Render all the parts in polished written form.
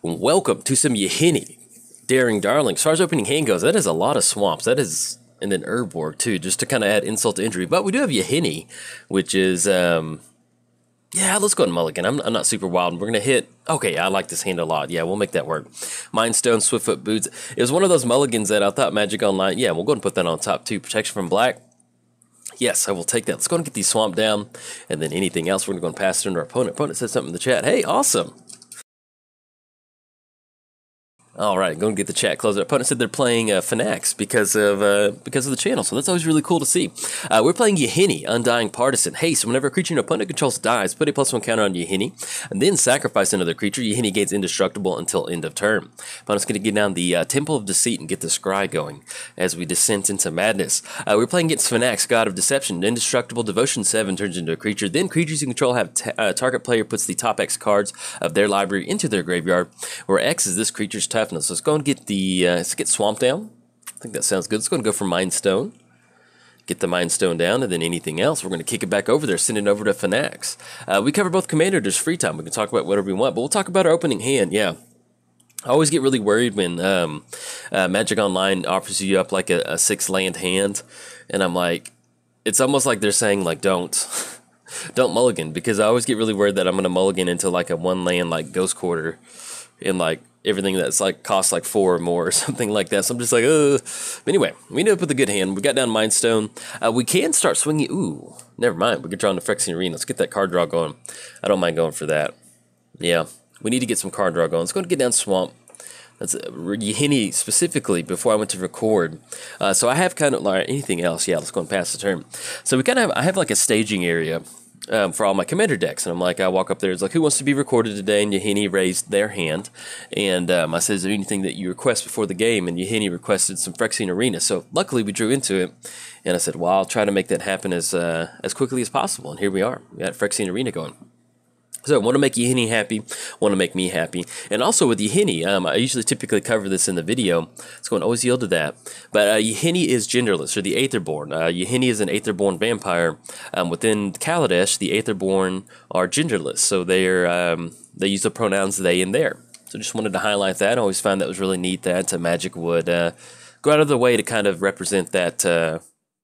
Welcome to some Yahenni. Daring Darling. As far as opening hand goes, that is a lot of swamps. That is, and then Urborg too, just to kind of add insult to injury. But we do have Yahenni, which is, yeah, let's go ahead and mulligan. I'm not super wild. We're going to hit, okay, I like this hand a lot. Yeah, we'll make that work. Mindstone, Swiftfoot Boots. It was one of those mulligans that I thought Magic Online, yeah, we'll go ahead and put that on top too. Protection from black. Yes, I will take that. Let's go ahead and get these swamp down. And then anything else, we're going to go and pass it into our opponent. Opponent said something in the chat. Hey, awesome. All right, going to get the chat closed. Our opponent said they're playing Phenax because of the channel, so that's always really cool to see. We're playing Yahenni, Undying Partisan. Hey, so whenever a creature your opponent controls dies, put a +1 counter on Yahenni, and then sacrifice another creature. Yahenni gains indestructible until end of turn. Opponent's going to get down the Temple of Deceit and get the Scry going as we descend into madness. We're playing against Phenax, God of Deception. Indestructible Devotion 7 turns into a creature. Then creatures you control have target player puts the top X cards of their library into their graveyard, where X is this creature's toughness. So let's go and get the let's get Swamp down. I think that sounds good. Let's go and go for Mind Stone. Get the Mind Stone down, and then anything else, we're going to kick it back over there, send it over to Phenax. We cover both commander. There's free time. We can talk about whatever we want, but we'll talk about our opening hand. Yeah. I always get really worried when Magic Online offers you up like a 6-land hand, and I'm like, it's almost like they're saying like don't mulligan, because I always get really worried that I'm going to mulligan into like a 1-land like Ghost Quarter and like everything that's like costs like 4 or more or something like that. So I'm just like, But anyway, we ended up with a good hand. We got down Mind Stone. We can start swinging. Ooh, never mind. We could draw into Phynax Arena. Let's get that card draw going. I don't mind going for that. Yeah, we need to get some card draw going. Let's go and get down Swamp. That's Yahenni specifically before I went to record. So I have kind of like anything else. Yeah, let's go and pass the turn. So we kind of I have like a staging area for all my commander decks, and I'm like, I walk up there, it's like, who wants to be recorded today? And Yahenni raised their hand, and I said, is there anything that you request before the game? And Yahenni requested some Phynax Arena, so luckily we drew into it, and I said, well, I'll try to make that happen as quickly as possible, and here we are. We got Phynax Arena going. So I want to make Yahenni happy, want to make me happy. And also with Yahenni, I usually typically cover this in the video. It's going to always yield to that. But Yahenni is genderless, or the Aetherborn. Yahenni is an Aetherborn vampire. Within Kaladesh, the Aetherborn are genderless. So they use the pronouns they and their. So just wanted to highlight that. I always found that was really neat that Magic would go out of their way to kind of represent that,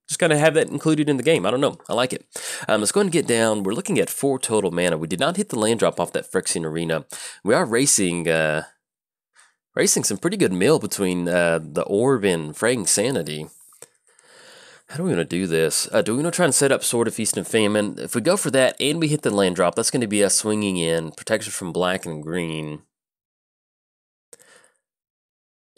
just kind of have that included in the game. I don't know. I like it. Let's go ahead and get down. We're looking at 4 total mana. We did not hit the land drop off that Phynax Arena. We are racing some pretty good mill between the Orb and Fraying Sanity. How do we want to do this? Do we want to try and set up Sword of Feast and Famine? If we go for that and we hit the land drop, that's going to be us swinging in protection from black and green.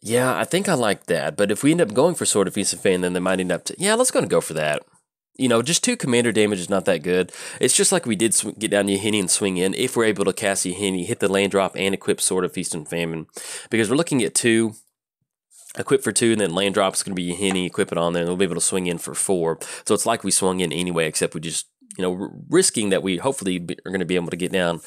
Yeah, I think I like that, but if we end up going for Sword of Feast and Famine, then they might end up yeah, let's go for that. You know, just 2 commander damage is not that good. It's just like we did get down Yahenni and swing in. If we're able to cast Yahenni, hit the land drop, and equip Sword of Feast and Famine. Because we're looking at 2, equip for 2, and then land drop's going to be Yahenni, equip it on there, and we'll be able to swing in for 4. So it's like we swung in anyway, except we just, you know, risking that we hopefully are going to be able to get down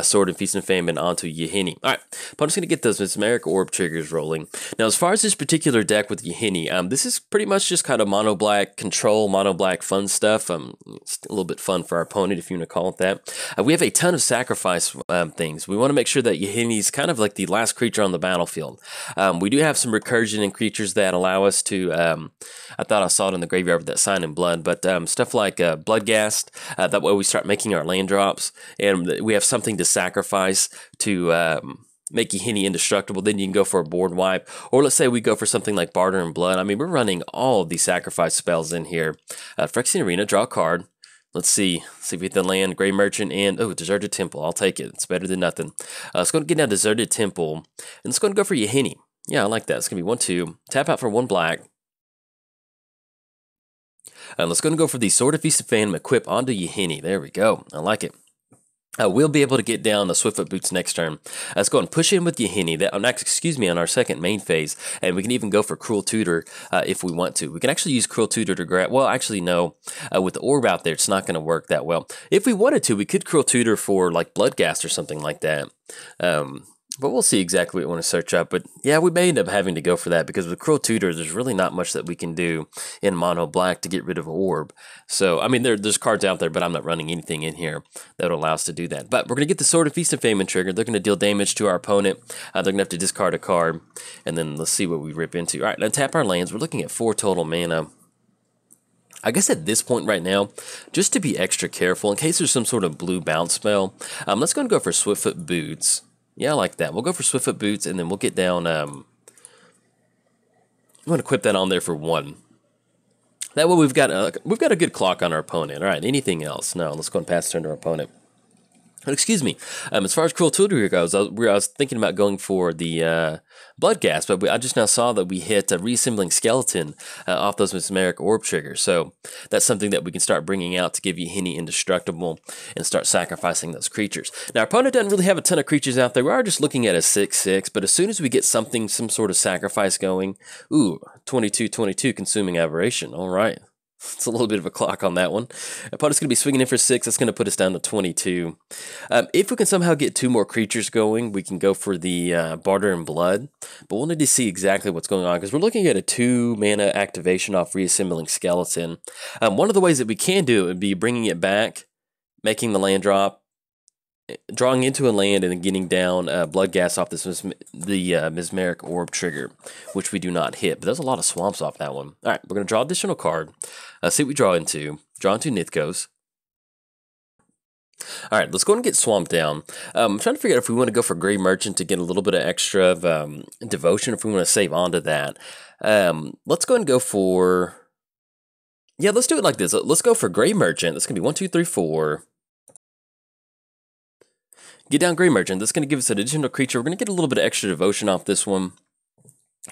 Sword and Feast and Famine onto Yahenni. All right, opponent's going to get those Mesmeric Orb triggers rolling. Now, as far as this particular deck with Yahenni, this is pretty much just kind of mono-black control, mono-black fun stuff. It's a little bit fun for our opponent, if you want to call it that. We have a ton of sacrifice things. We want to make sure that Yahenni's kind of like the last creature on the battlefield. We do have some recursion in creatures that allow us to, I thought I saw it in the graveyard with that Sign in Blood, but stuff like Bloodghast. That way we start making our land drops, and we have something to sacrifice to make Yahenni indestructible. Then you can go for a board wipe, or let's say we go for something like Barter and Blood. I mean, we're running all of these sacrifice spells in here. Phynax Arena, draw a card. Let's see if we hit the land, Grey Merchant, and Deserted Temple. I'll take it. It's better than nothing. Let's go and get down Deserted Temple, and let's go and go for Yahenni. Yeah, I like that. It's going to be 1-2. Tap out for 1 black. Let's go for the Sword of Feast and Famine, equip onto Yahenni. There we go. I like it. We'll be able to get down the Swiftfoot Boots next turn. Let's go and push in with Yahenni. On our second main phase, and we can even go for Cruel Tutor if we want to. We can actually use Cruel Tutor to grab. Well, actually, no. With the Orb out there, it's not going to work that well. If we wanted to, we could Cruel Tutor for like Bloodghast or something like that. But we'll see exactly what we want to search up. But yeah, we may end up having to go for that because with Cruel Tutor, there's really not much that we can do in mono black to get rid of Orb. So, I mean, there's cards out there, but I'm not running anything in here that will allow us to do that. But we're going to get the Sword of Feast and Famine trigger. They're going to deal damage to our opponent. They're going to have to discard a card. And then let's see what we rip into. All right, now tap our lands. We're looking at 4 total mana. I guess at this point right now, just to be extra careful, in case there's some sort of blue bounce spell, let's go for Swiftfoot Boots. Yeah, I like that. We'll go for Swiftfoot Boots, and then we'll get down... I'm going to equip that on there for 1. That way we've got a good clock on our opponent. All right, anything else? No, let's go and pass turn to our opponent. Excuse me. As far as Cruel Tutor goes, I was thinking about going for the Bloodghast, but I just now saw that we hit a Reassembling Skeleton off those Mesmeric Orb triggers. So that's something that we can start bringing out to give Yahenni Indestructible and start sacrificing those creatures. Now, our opponent doesn't really have a ton of creatures out there. We are just looking at a 6/6, but as soon as we get some sort of sacrifice going, ooh, 22/22 Consuming Aberration. All right. It's a little bit of a clock on that one. Opponent's going to be swinging in for 6. That's going to put us down to 22. If we can somehow get 2 more creatures going, we can go for the Barter in Blood. But we'll need to see exactly what's going on because we're looking at a 2 mana activation off Reassembling Skeleton. One of the ways that we can do it would be bringing it back, making the land drop, drawing into a land and then getting down Bloodghast off the Mesmeric Orb trigger, which we do not hit. But there's a lot of swamps off that one. All right, we're going to draw additional card. See what we draw into. Draw into Nithkos. All right, let's go and get swamped down. I'm trying to figure out if we want to go for Grey Merchant to get a little bit of extra of, devotion, if we want to save onto that. Let's go and go for... Yeah, let's do it like this. Let's go for Grey Merchant. That's going to be 1, 2, 3, 4... Get down Grey Merchant. That's going to give us an additional creature. We're going to get a little bit of extra devotion off this one.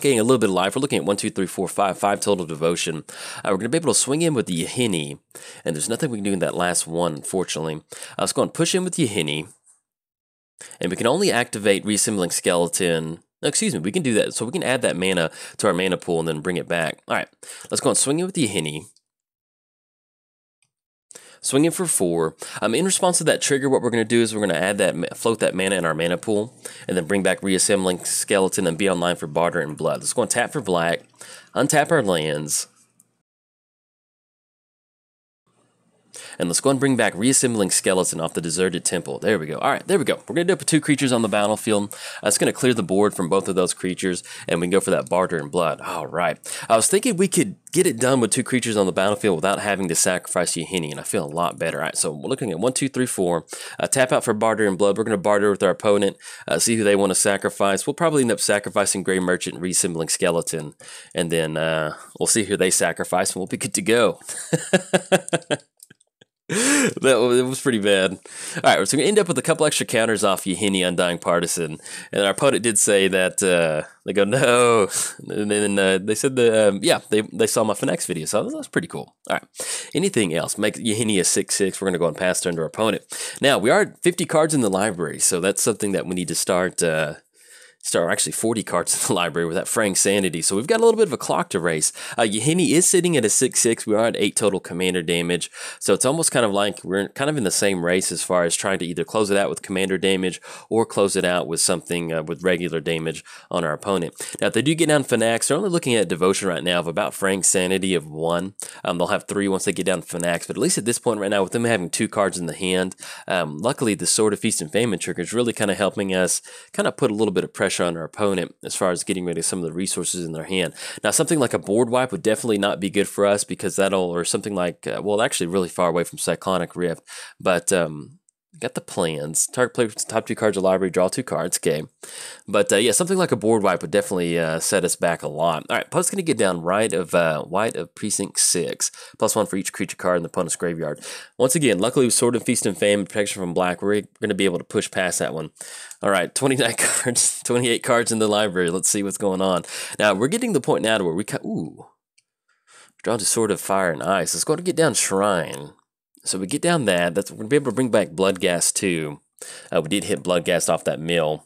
Getting a little bit of life. We're looking at 1, 2, 3, 4, 5. 5 total devotion. We're going to be able to swing in with the Yahenni. And there's nothing we can do in that last one, unfortunately. Let's go and push in with Yahenni. And we can only activate Reassembling Skeleton. No, excuse me, we can do that. So we can add that mana to our mana pool and then bring it back. All right, let's go and swing in with the Yahenni. Swinging for 4. In response to that trigger, what we're going to do is we're going to add that, float that mana in our mana pool, and then bring back Reassembling Skeleton and be online for Barter and Blood. Let's go and tap for black, untap our lands, and let's go and bring back Reassembling Skeleton off the Deserted Temple. There we go. All right, there we go. We're going to do it with 2 creatures on the battlefield. It's going to clear the board from both of those creatures, and we can go for that Barter and Blood. All right. I was thinking we could get it done with 2 creatures on the battlefield without having to sacrifice Yahenni, and I feel a lot better. All right, so we're looking at 1, 2, 3, 4. Tap out for Barter and Blood. We're going to barter with our opponent, see who they want to sacrifice. We'll probably end up sacrificing Grey Merchant and Reassembling Skeleton, and then we'll see who they sacrifice, and we'll be good to go. It was pretty bad. All right, so we're going to end up with a couple extra counters off Yahenni Undying Partisan. And our opponent did say that, they go, no. And then they said, they saw my Phenax video, so that's pretty cool. All right, anything else? Make Yahenni a 6/6. We're going to go and pass turn to our opponent. Now, we are at 50 cards in the library, so that's something that we need to start actually 40 cards in the library with that Fraying Sanity. So we've got a little bit of a clock to race. Yahenni is sitting at a 6/6. We are at 8 total commander damage. So it's almost kind of like we're kind of in the same race as far as trying to either close it out with commander damage or close it out with something with regular damage on our opponent. Now, if they do get down Phenax, they're only looking at devotion right now of about Fraying Sanity of 1. They'll have 3 once they get down Phenax. But at least at this point right now, with them having 2 cards in the hand, luckily the Sword of Feast and Famine trigger is really kind of helping us kind of put a little bit of pressure on our opponent as far as getting rid of some of the resources in their hand. Now, something like a board wipe would definitely not be good for us because or something like, well, actually really far away from Cyclonic Rift, but got the plans. Target player top 2 cards of library, draw 2 cards, okay. But yeah, something like a board wipe would definitely set us back a lot. All right, opponent's going to get down white of Precinct 6, +1 for each creature card in the opponent's graveyard. Once again, luckily with Sword of Feast and Fame, protection from black, we're going to be able to push past that one. All right, 29 cards, 28 cards in the library. Let's see what's going on. Now, we're getting to the point now to where we draw to Sword of Fire and Ice. Let's go to get down Shrine. So we get down that. We're going to be able to bring back Bloodghast too. We did hit Bloodghast off that mill.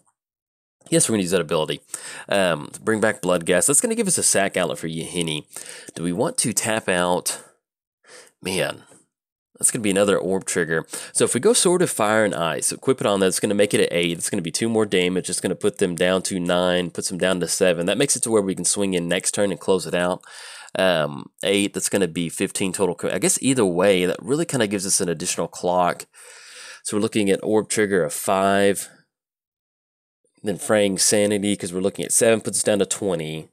Yes, we're going to use that ability. Bring back Bloodghast. That's going to give us a sack outlet for Yahenni. Do we want to tap out? Man, That's going to be another orb trigger. So if we go Sword of Fire and Ice, equip it on that, it's going to make it at 8. It's going to be 2 more damage. It's going to put them down to 9, puts them down to 7. That makes it to where we can swing in next turn and close it out. 8, that's going to be 15 total. I guess either way, that really kind of gives us an additional clock. So we're looking at orb trigger of 5. Then fraying Sanity, because we're looking at 7, puts us down to 20.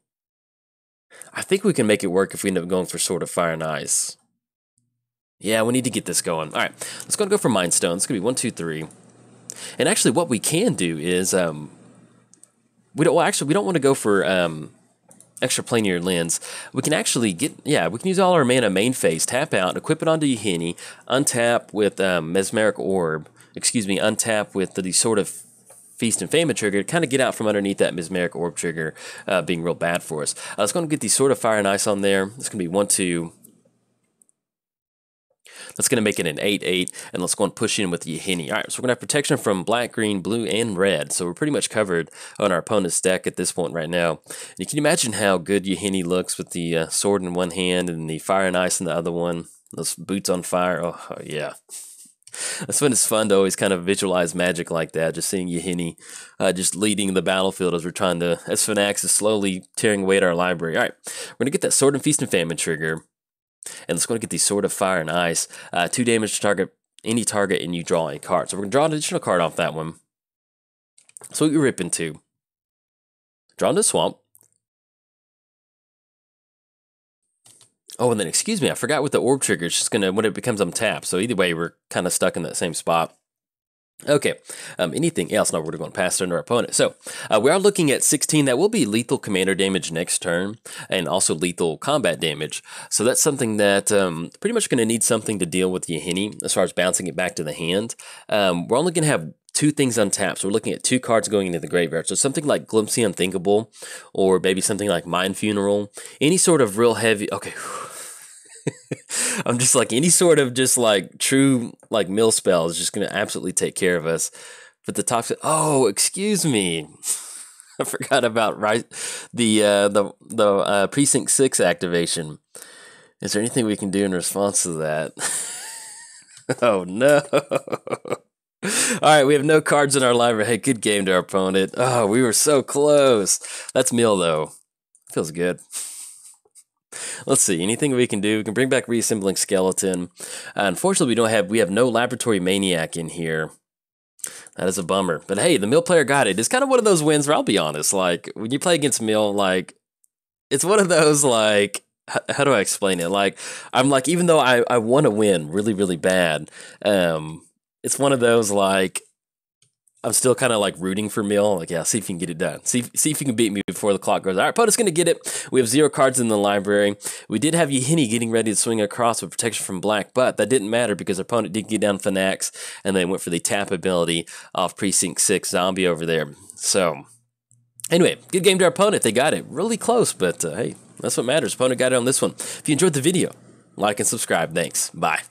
I think we can make it work if we end up going for Sword of Fire and Ice. Yeah, we need to get this going. All right, let's go for Mind Stone. It's going to be 1, 2, 3. And actually, what we can do is we don't want to go for extra planar lens. We can actually we can use all our mana main phase, tap out, equip it onto Yahenni, untap with Mesmeric Orb. Untap with the sort of Feast and Famine trigger to kind of get out from underneath that Mesmeric Orb trigger being real bad for us. Let's go and get the Sword of Fire and Ice on there. It's going to be 1, 2. That's going to make it an 8/8, and let's go and push in with the Yahenni. All right, so we're going to have protection from black, green, blue, and red, so we're pretty much covered on our opponent's deck at this point right now. And you can imagine how good Yahenni looks with the sword in one hand and the fire and ice in the other one. Those boots on fire, oh yeah. That's when it's fun to always kind of visualize magic like that, just seeing Yahenni just leading the battlefield as Phenax is slowly tearing away at our library. All right, we're going to get that Sword and Feast and Famine trigger. And let's go and get the Sword of Fire and Ice. 2 damage to target any target, and you draw a card. So we're going to draw an additional card off that one. So we rip into. Draw into Swamp. Oh, and then, excuse me, I forgot with the Orb trigger. It's just going to, when it becomes untapped. So either way, we're kind of stuck in that same spot. Okay, anything else? No, we're going to pass turn to our opponent. So we are looking at 16. That will be lethal commander damage next turn, and also lethal combat damage. So that's something that pretty much going to need something to deal with Yahenni as far as bouncing it back to the hand. We're only going to have 2 things untapped, so we're looking at 2 cards going into the graveyard. So something like Glimpse the Unthinkable, or maybe something like Mind Funeral. Any sort of real heavy. Okay. I'm just like any sort of just like true like mill spell is just going to absolutely take care of us. But the top, oh, excuse me, I forgot about the Precinct 6 activation. Is there anything we can do in response to that? Oh no! All right, we have no cards in our library. Hey, good game to our opponent. Oh, we were so close. That's mill though. Feels good. Let's see, anything we can do. We can bring back Reassembling Skeleton. Unfortunately, we have no Laboratory Maniac in here. That is a bummer. But hey, the Mill player got it. It's kind of one of those wins where I'll be honest, like, when you play against Mill, like, it's one of those, like, how do I explain it? Like, I'm like, even though I want to win really, really bad, it's one of those, like, I'm still kind of like rooting for Mill. Like, yeah, see if you can get it done. See if you can beat me before the clock goes. All right, opponent's going to get it. We have 0 cards in the library. We did have Yahenni getting ready to swing across with protection from black, but that didn't matter because our opponent did get down Phenax, and they went for the tap ability off Precinct 6 zombie over there. So, anyway, good game to our opponent. They got it really close, but hey, that's what matters. Opponent got it on this one. If you enjoyed the video, like and subscribe. Thanks. Bye.